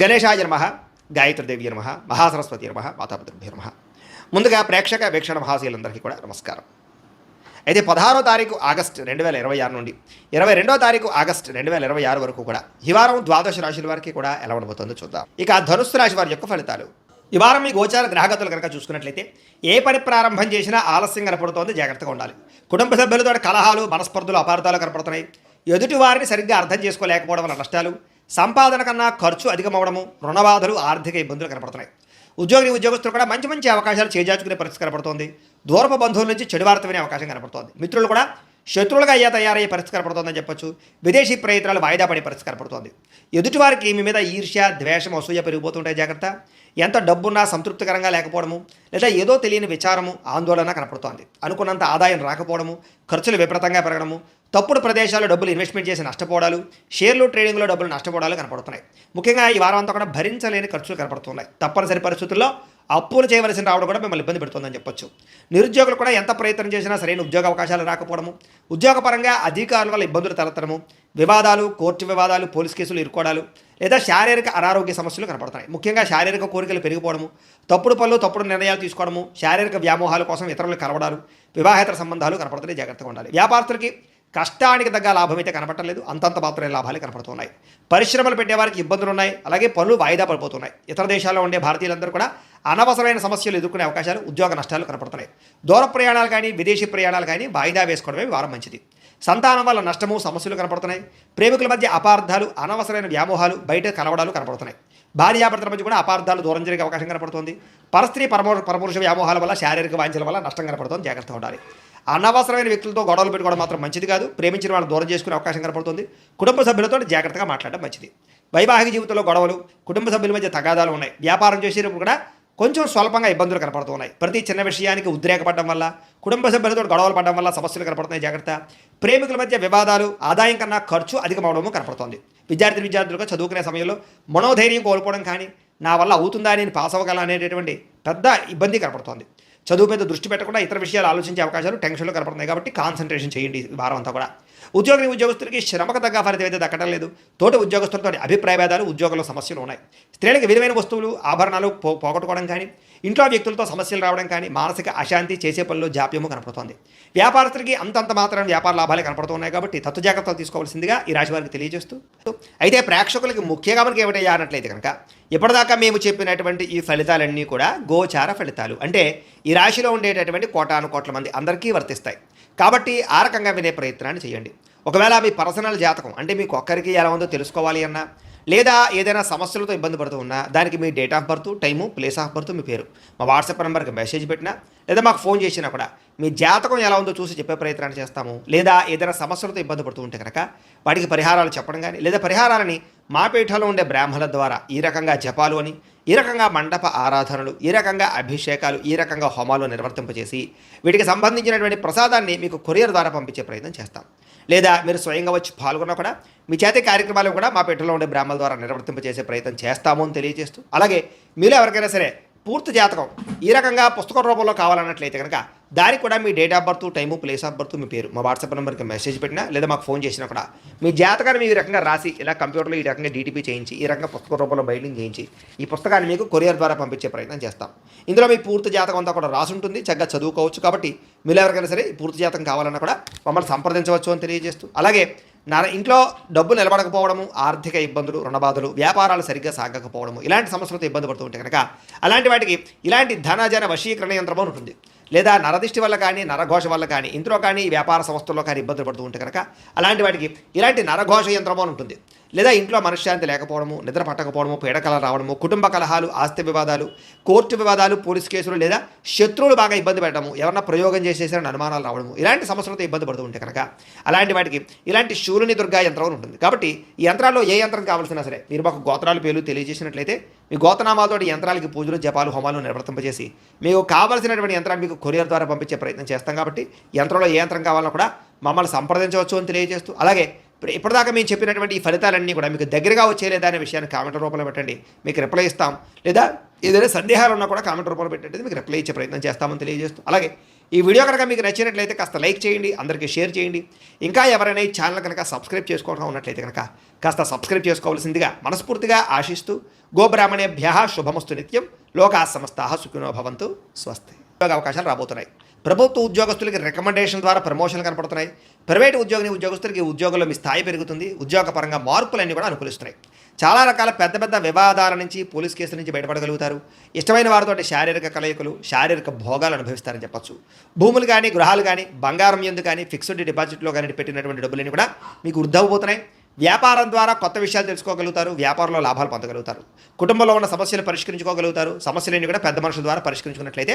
గణేశాయ నమః, గాయత్రీదేవి నమః, మహాసరస్వతి నమః, మాతాపితృభ్యో నమః. ముందుగా ప్రేక్షక వీక్షణ మహాశీలందరికీ కూడా నమస్కారం. అయితే 16వ తారీఖు ఆగస్టు 2026 నుండి 22వ తారీఖు ఆగస్టు 2026 వరకు కూడా ఈ వారం ద్వాదశ రాశుల వారికి కూడా ఎలా ఉండబోతుందో చూద్దాం. ఇక ధనుస్సు రాశి వారి యొక్క ఫలితాలు. ఈ వారం మీ గోచార గ్రహగతులు కనుక చూసుకున్నట్లయితే ఏ పని ప్రారంభం చేసినా ఆలస్యం కనపడుతోంది, జాగ్రత్తగా ఉండాలి. కుటుంబ సభ్యులతో కలహాలు, మనస్పర్ధలు, అపార్థాలు కనపడుతున్నాయి. ఎదుటి వారిని సరిగ్గా అర్థం చేసుకోలేకపోవడం వల్ల నష్టాలు, సంపాదన కన్నా ఖర్చు అధికమవడము, రుణబాధలు, ఆర్థిక ఇబ్బందులు కనపడుతున్నాయి. ఉద్యోగస్తులు కూడా మంచి మంచి అవకాశాలు చేజార్చుకునే పరిస్థితి కనపడుతోంది. దూరపు బంధువుల నుంచి చెడు వార్త వినే అవకాశం కనపడుతోంది. మిత్రులు కూడా శత్రువులుగా తయారయ్యే పరిస్థితి కనపడుతోందని చెప్పొచ్చు. విదేశీ ప్రయత్నాలు వాయిదా పడే పరిస్థితి కనపడుతోంది. ఎదుటివారికి మీ మీద ఈర్ష్య, ద్వేషం, అసూయ పెరిగిపోతుంటాయి, జాగ్రత్త. ఎంత డబ్బున్నా సంతృప్తికరంగా లేకపోవడము, లేదా ఏదో తెలియని విచారము, ఆందోళన కనపడుతోంది. అనుకున్నంత ఆదాయం రాకపోవడము, ఖర్చులు విపరీతంగా పెరగడము, తప్పుడు ప్రదేశాల్లో డబ్బులు ఇన్వెస్ట్మెంట్ చేసి నష్టపోవడాలు, షేర్లు ట్రేడింగ్లో డబ్బులు నష్టపోవడాలు కనపడుతున్నాయి. ముఖ్యంగా ఈ వారం అంతా కూడా భరించలేని ఖర్చులు కనపడుతున్నాయి. తప్పనిసరి పరిస్థితుల్లో అప్పులు చేయవలసిన రావడం కూడా మిమ్మల్ని ఇబ్బంది పెడుతుందని చెప్పొచ్చు. నిరుద్యోగులు కూడా ఎంత ప్రయత్నం చేసినా సరైన ఉద్యోగ అవకాశాలు రాకపోవడము, ఉద్యోగపరంగా అధికారుల వల్ల ఇబ్బందులు తలెత్తడము, వివాదాలు, కోర్టు వివాదాలు, పోలీస్ కేసులు ఇరుకోవడాలు, లేదా శారీరక అనారోగ్య సమస్యలు కనపడుతున్నాయి. ముఖ్యంగా శారీరక కోరికలు పెరిగిపోవడము, తప్పుడు పనులు, తప్పుడు నిర్ణయాలు తీసుకోవడము, శారీరక వ్యామోహాల కోసం ఇతరులు కలవడాలు, వివాహేతర సంబంధాలు కనపడుతున్నాయి, జాగ్రత్తగా ఉండాలి. వ్యాపారస్తులకి కష్టానికి తగ్గ లాభం అయితే కనపడలేదు, అంతంత మాత్రమే లాభాలు కనపడుతున్నాయి. పరిశ్రమలు పెట్టేవారికి ఇబ్బందులు ఉన్నాయి, అలాగే పనులు వాయిదా పడిపోతున్నాయి. ఇతర దేశాల్లో ఉండే భారతీయులందరూ కూడా అనవసరమైన సమస్యలు ఎదుర్కొనే అవకాశాలు, ఉద్యోగ నష్టాలు కనపడుతున్నాయి. దూర ప్రయాణాలు కానీ, విదేశీ ప్రయాణాలు కానీ వాయిదా వేసుకోవడమే వారం మంచిది. సంతానం వల్ల నష్టము, సమస్యలు కనపడుతున్నాయి. ప్రేమికుల మధ్య అపార్థాలు, అనవసరమైన వ్యామోహాలు, బయట కలవడాలు కనపడుతున్నాయి. భార్యాభర్తల మధ్య కూడా అపార్థాలు, దూరం జరిగే అవకాశం కనపడుతుంది. పరస్త్రీ పరపురుష వ్యామోహాల వల్ల, శారీరక వాంఛల వల్ల నష్టం కనపడుతుంది, జాగ్రత్తగా ఉండాలి. అనవసరమైన వ్యక్తులతో గొడవలు పెట్టుకోవడం మాత్రం మంచిది కాదు. ప్రేమించిన వాళ్ళని దూరం చేసుకునే అవకాశం కనపడుతుంది. కుటుంబ సభ్యులతో జాగ్రత్తగా మాట్లాడడం మంచిది. వైవాహిక జీవితంలో గొడవలు, కుటుంబ సభ్యుల మధ్య తగాదాలు ఉన్నాయి. వ్యాపారం చేసేటప్పుడు కూడా కొంచెం స్వల్పంగా ఇబ్బందులు కనపడుతున్నాయి. ప్రతి చిన్న విషయానికి ఉద్రేకపడడం వల్ల, కుటుంబ సభ్యులతో గొడవలు పడడం వల్ల సమస్యలు కనపడుతున్నాయి, జాగ్రత్త. ప్రేమికుల మధ్య వివాదాలు, ఆదాయం కన్నా ఖర్చు అధికమవడము కనపడుతోంది. విద్యార్థులుగా చదువుకునే సమయంలో మనోధైర్యం కోల్పోవడం కానీ, నా వల్ల అవుతుందా నేను పాస్ అవ్వగల అనేటటువంటి పెద్ద ఇబ్బంది కనపడుతోంది. చదువు మీద దృష్టి పెట్టకుండా ఇతర విషయాలు ఆలోచించే అవకాశాలు, టెన్షన్లు కనపడుతున్నాయి. కాబట్టి కాన్సన్ట్రేషన్ చేయండి ఈ వారం అంతా కూడా. ఉద్యోగస్తులకి శ్రమకు తగ్గ ఫలితం అయితే దక్కడం లేదు. తోటి ఉద్యోగస్తులతో అభిప్రాయ భేదాలు, ఉద్యోగంలో సమస్యలు ఉన్నాయి. స్త్రీలకు విలువైన వస్తువులు, ఆభరణాలు పోగొట్టుకోవడం కానీ, ఇంట్లో వ్యక్తులతో సమస్యలు రావడం కానీ, మానసిక అశాంతి, చేసే పనులు జాప్యము కనపడుతోంది. వ్యాపారస్తులకి అంతంత మాత్రం వ్యాపార లాభాలే కనపడుతున్నాయి. కాబట్టి తత్వ జాగ్రత్తలు తీసుకోవాల్సిందిగా ఈ రాశి వారికి తెలియజేస్తూ, అయితే ప్రేక్షకులకి ముఖ్యంగా మనకి ఏమిటయ్యా అన్నట్లయితే కనుక, ఇప్పటిదాకా మేము చెప్పినటువంటి ఈ ఫలితాలన్నీ కూడా గోచార ఫలితాలు, అంటే ఈ రాశిలో ఉండేటటువంటి కోటాను కోట్ల మంది అందరికీ వర్తిస్తాయి. కాబట్టి ఆ రకంగా వినే ప్రయత్నాన్ని చేయండి. ఒకవేళ మీ పర్సనల్ జాతకం, అంటే మీకు ఒక్కరికి ఎలా ఉందో తెలుసుకోవాలి అన్నా, లేదా ఏదైనా సమస్యలతో ఇబ్బంది పడుతూ ఉన్నా, దానికి మీ date of birth, time, place of birth, మీ పేరు మా వాట్సాప్ నెంబర్కి మెసేజ్ పెట్టినా, లేదా మాకు ఫోన్ చేసినా కూడా మీ జాతకం ఎలా ఉందో చూసి చెప్పే ప్రయత్నాన్ని చేస్తాము. లేదా ఏదైనా సమస్యలతో ఇబ్బంది పడుతూ ఉంటే కనుక వాటికి పరిహారాలు చెప్పడం కానీ, లేదా పరిహారాలని మా పీఠంలో ఉండే బ్రాహ్మణుల ద్వారా ఈ రకంగా జపాలు అని, ఈ రకంగా మండప ఆరాధనలు, ఈ రకంగా అభిషేకాలు, ఈ రకంగా హోమాలు నిర్వర్తింపజేసి వీటికి సంబంధించినటువంటి ప్రసాదాన్ని మీకు కొరియర్ ద్వారా పంపించే ప్రయత్నం చేస్తాం. లేదా మీరు స్వయంగా వచ్చి పాల్గొన్నా కూడా మీ చేతి కార్యక్రమాలు కూడా మా పీఠంలో ఉండే బ్రాహ్మణుల ద్వారా నిర్వర్తింపజేసే ప్రయత్నం చేస్తాము అని తెలియజేస్తూ, అలాగే మీలో ఎవరికైనా సరే పూర్తి జాతకం ఈ రకంగా పుస్తక రూపంలో కావాలన్నట్లయితే కనుక దానికి కూడా మీ date of birth, time, place of birth, మీ పేరు మా వాట్సాప్ నెంబర్కి మెసేజ్ పెట్టినా, లేదా మాకు ఫోన్ చేసినా కూడా మీ జాతకాన్ని మీ రకంగా రాసి, ఇలా కంప్యూటర్లో ఈ రకంగా డీటీపీ చేయించి, ఈ రకంగా పుస్తక రూపంలో బైండింగ్ చేయించి ఈ పుస్తకాన్ని మీకు కొరియర్ ద్వారా పంపించే ప్రయత్నం చేస్తాం. ఇందులో మీ పూర్తి జాతకం అంతా కూడా రాసి ఉంటుంది, చక్కగా చదువుకోవచ్చు. కాబట్టి మీరు ఎవరికైనా సరే ఈ పూర్తి జాతకం కావాలన్నా కూడా మమ్మల్ని సంప్రదించవచ్చు అని తెలియజేస్తూ, అలాగే ఇంట్లో డబ్బు నిలబడకపోవడము, ఆర్థిక ఇబ్బందులు, రుణబాధలు, వ్యాపారాలు సరిగ్గా సాగకపోవడము, ఇలాంటి సమస్యలతో ఇబ్బంది పడుతూ ఉంటే కనుక అలాంటి వాటికి ఇలాంటి ధనజన వశీకరణ యంత్రం ఉంటుంది. లేదా నరదిష్టి వల్ల కానీ, నరఘోష వల్ల కానీ, ఇంట్లో కానీ, వ్యాపార సంస్థల్లో కానీ ఇబ్బందులు పడుతూ ఉంటే కనుక అలాంటి వాటికి ఇలాంటి నరఘోష యంత్రం అని ఉంటుంది. లేదా ఇంట్లో మనశ్శాంతి లేకపోవడము, నిద్ర పట్టకపోవడము, పీడకలు రావడము, కుటుంబ కలహాలు, ఆస్తి వివాదాలు, కోర్టు వివాదాలు, పోలీస్ కేసులు, లేదా శత్రువులు బాగా ఇబ్బంది పెట్టడము, ఎవరన్నా ప్రయోగం చేసేసారని అనుమానాలు రావడము, ఇలాంటి సమస్యలతో ఇబ్బంది పడుతూ ఉంటే కనుక అలాంటి వాటికి ఇలాంటి శూలుని దుర్గా యంత్రం ఉంటుంది. కాబట్టి ఈ యంత్రాల్లో ఏ యంత్రం కావాల్సినా సరే మీరు మాకు గోత్రాలు పేర్లు తెలియజేసినట్లయితే మీ గోతనామాలతో యంత్రాలకి పూజలు, జపాలు, హోమాలు నిర్వర్తింపజేసి మీకు కావాల్సినటువంటి యంత్రాన్ని మీకు కొరియర్ ద్వారా పంపించే ప్రయత్నం చేస్తాం. కాబట్టి యంత్రంలో ఏ యంత్రం కావాలన్నా కూడా మమ్మల్ని సంప్రదించవచ్చు అని తెలియజేస్తూ, అలాగే ఇప్పటిదాకా మేము చెప్పినటువంటి ఈ ఫలితాలన్నీ కూడా మీకు దగ్గరగా వచ్చేలేదా అనే విషయాన్ని కామెంట్ రూపంలో పెట్టండి, మీకు రిప్లై ఇస్తాం. లేదా ఏదైనా సందేహాలు ఉన్నా కూడా కామెంట్ రూపంలో పెట్టండి, మీకు రిప్లై ఇచ్చే ప్రయత్నం చేస్తామని తెలియజేస్తూ, అలాగే ఈ వీడియో కనుక మీకు నచ్చినట్లయితే కాస్త లైక్ చేయండి, అందరికీ షేర్ చేయండి. ఇంకా ఎవరైనా ఈ ఛానల్ కనుక సబ్స్క్రైబ్ చేసుకోవడం ఉన్నట్లయితే కనుక కాస్త సబ్స్క్రైబ్ చేసుకోవాల్సిందిగా మనస్ఫూర్తిగా ఆశిస్తూ గోబ్రాహ్మణేభ్యః శుభమస్తు నిత్యం, లోకా సమస్తాః సుఖినో భవంతు, స్వస్తి. ఉద్యోగ అవకాశాలు రాబోతున్నాయి. ప్రభుత్వ ఉద్యోగస్తులకి రికమెండేషన్ ద్వారా ప్రమోషన్లు కనపడుతున్నాయి. ప్రైవేటు ఉద్యోగస్తులకి ఉద్యోగంలో మీ స్థాయి పెరుగుతుంది. ఉద్యోగపరంగా మార్పులన్నీ కూడా అనుకూలిస్తున్నాయి. చాలా రకాల పెద్ద పెద్ద వివాదాల నుంచి, పోలీస్ కేసుల నుంచి బయటపడగలుగుతారు. ఇష్టమైన వారితో శారీరక కలయికలు, శారీరక భోగాలు అనుభవిస్తారని చెప్పొచ్చు. భూములు కానీ, గృహాలు కానీ, బంగారం ఎందు కానీ, ఫిక్స్డ్ డిపాజిట్లో కానీ పెట్టినటువంటి డబ్బులన్నీ కూడా మీకు వృద్ధవబోతున్నాయి. వ్యాపారం ద్వారా కొత్త విషయాలు తెలుసుకోగలుగుతారు. వ్యాపారంలో లాభాలు పొందగలుగుతారు. కుటుంబంలో ఉన్న సమస్యలు పరిష్కరించుకోగలుగుతారు. సమస్యలన్నీ కూడా పెద్ద మనుషుల ద్వారా పరిష్కరించుకున్నట్లయితే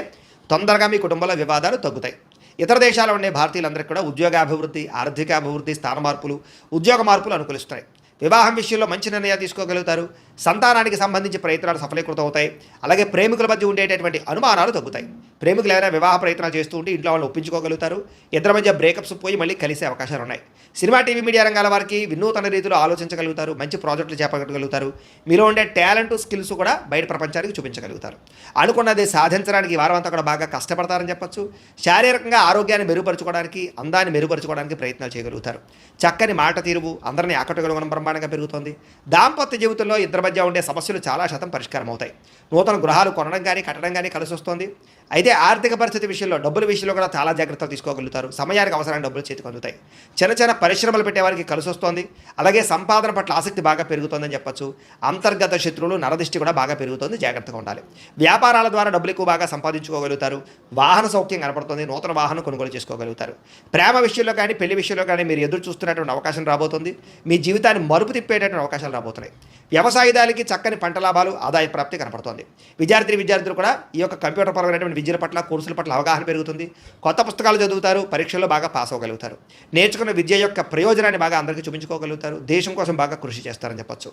తొందరగా మీ కుటుంబంలో వివాదాలు తగ్గుతాయి. ఇతర దేశాల్లో ఉండే భారతీయులందరికీ కూడా ఉద్యోగాభివృద్ధి, ఆర్థికాభివృద్ధి, స్థాన మార్పులు, ఉద్యోగ మార్పులు అనుకూలిస్తున్నాయి. వివాహం విషయంలో మంచి నిర్ణయాలు తీసుకోగలుగుతారు. సంతానానికి సంబంధించి ప్రయత్నాలు సఫలీకృతం అవుతాయి. అలాగే ప్రేమికుల మధ్య ఉండేటటువంటి అనుమానాలు తగ్గుతాయి. ప్రేమికులు ఎవరైనా వివాహ ప్రయత్నాలు చేస్తూ ఉంటే ఇంట్లో వాళ్ళని ఒప్పించుకోగలుగుతారు. ఇద్దరి మధ్య బ్రేకప్స్ పోయి మళ్ళీ కలిసే అవకాశాలు ఉన్నాయి. సినిమా, టీవీ, మీడియా రంగాల వారికి వినూతన రీతిలో ఆలోచించగలుగుతారు. మంచి ప్రాజెక్టులు చేపట్టగలుగుతారు. మీలో ఉండే టాలెంట్, స్కిల్స్ కూడా బయట ప్రపంచానికి చూపించగలుగుతారు. అనుకున్నది సాధించడానికి వారం అంతా కూడా బాగా కష్టపడతారని చెప్పొచ్చు. శారీరకంగా ఆరోగ్యాన్ని మెరుగుపరచుకోవడానికి, అందాన్ని మెరుగుపరచుకోవడానికి ప్రయత్నాలు చేయగలుగుతారు. చక్కని మాట తీరువు అందరినీ ఆకట్టుకోవడం బ్రహ్మాండంగా పెరుగుతుంది. దాంపత్య జీవితంలో ఇద్దరి మధ్య ఉండే సమస్యలు చాలా శాతం పరిష్కారం అవుతాయి. నూతన గృహాలు కొనడం కానీ, కట్టడం కానీ కలిసి వస్తుంది. అయితే ఆర్థిక పరిస్థితి విషయంలో, డబ్బుల విషయంలో కూడా చాలా జాగ్రత్తలు తీసుకోగలుగుతారు. సమయానికి అవసరమైన డబ్బులు చేతికి అందుతాయి. చిన్న చిన్న పరిశ్రమలు పెట్టేవారికి కలిసి వస్తుంది. అలాగే సంపాదన పట్ల ఆసక్తి బాగా పెరుగుతుందని చెప్పొచ్చు. అంతర్గత శత్రువులు, నరదిష్టి కూడా బాగా పెరుగుతుంది. జాగ్రత్తగా ఉండాలి. వ్యాపారాల ద్వారా డబ్బులు ఎక్కువ బాగా సంపాదించుకోగలుగుతారు. వాహన సౌఖ్యం కనపడుతుంది. నూతన వాహనం కొనుగోలు చేసుకోగలుగుతారు. ప్రేమ విషయంలో కానీ, పెళ్లి విషయంలో కానీ మీరు ఎదురు చూస్తున్నటువంటి అవకాశం రాబోతుంది. మీ జీవితాన్ని మరుపు తిప్పేటటువంటి అవకాశాలు రాబోతున్నాయి. వ్యవసాయదారులకి చక్కని పంట లాభాలు, ఆదాయ ప్రాప్తి కనపడుతోంది. విద్యార్థులు కూడా ఈ యొక్క కంప్యూటర్ పరమైనటువంటి విద్యల పట్ల, కోర్సుల పట్ల అవగాహన పెరుగుతుంది. కొత్త పుస్తకాలు చదువుతారు. పరీక్షల్లో బాగా పాస్ అవ్వగలుగుతారు. నేర్చుకున్న విద్య యొక్క ప్రయోజనాన్ని బాగా అందరికీ చూపించుకోగలుగుతారు. దేశం కోసం బాగా కృషి చేస్తారని చెప్పొచ్చు.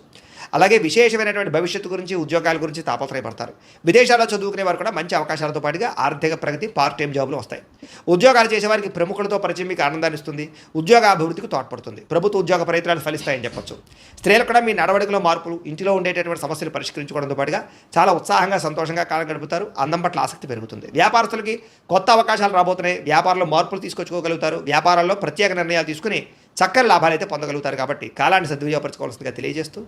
అలాగే విశేషమైనటువంటి భవిష్యత్తు గురించి, ఉద్యోగాల గురించి తాపత్రయపడతారు. విదేశాల్లో చదువుకునే వారు కూడా మంచి అవకాశాలతో పాటుగా ఆర్థిక ప్రగతి, పార్ట్ టైం జాబులు వస్తాయి. ఉద్యోగాలు చేసేవారికి ప్రముఖులతో పరిచయం మీకు ఆనందాన్ని ఇస్తుంది. ఉద్యోగ అభివృద్ధికి తోడ్పడుతుంది. ప్రభుత్వ ఉద్యోగ ప్రయత్నాలు ఫలిస్తాయని చెప్పొచ్చు. స్త్రీలు కూడా మీ నడవడికలో మార్పులు, ఇంటిలో ఉండేటటువంటి సమస్యలు పరిష్కరించుకోవడంతో పాటుగా చాలా ఉత్సాహంగా, సంతోషంగా కాలం గడుపుతారు. అందం పట్ల ఆసక్తి పెరుగుతుంది. వ్యాపారస్తులకి కొత్త అవకాశాలు రాబోతున్నాయి. వ్యాపారంలో మార్పులు తీసుకొచ్చుకోగలుగుతారు. వ్యాపారాల్లో ప్రత్యేక నిర్ణయాలు తీసుకుని చక్కని లాభాలు అయితే పొందగలుగుతారు. కాబట్టి కాలాన్ని సద్వినియోగపరచుకోవాల్సిందిగా తెలియజేస్తూ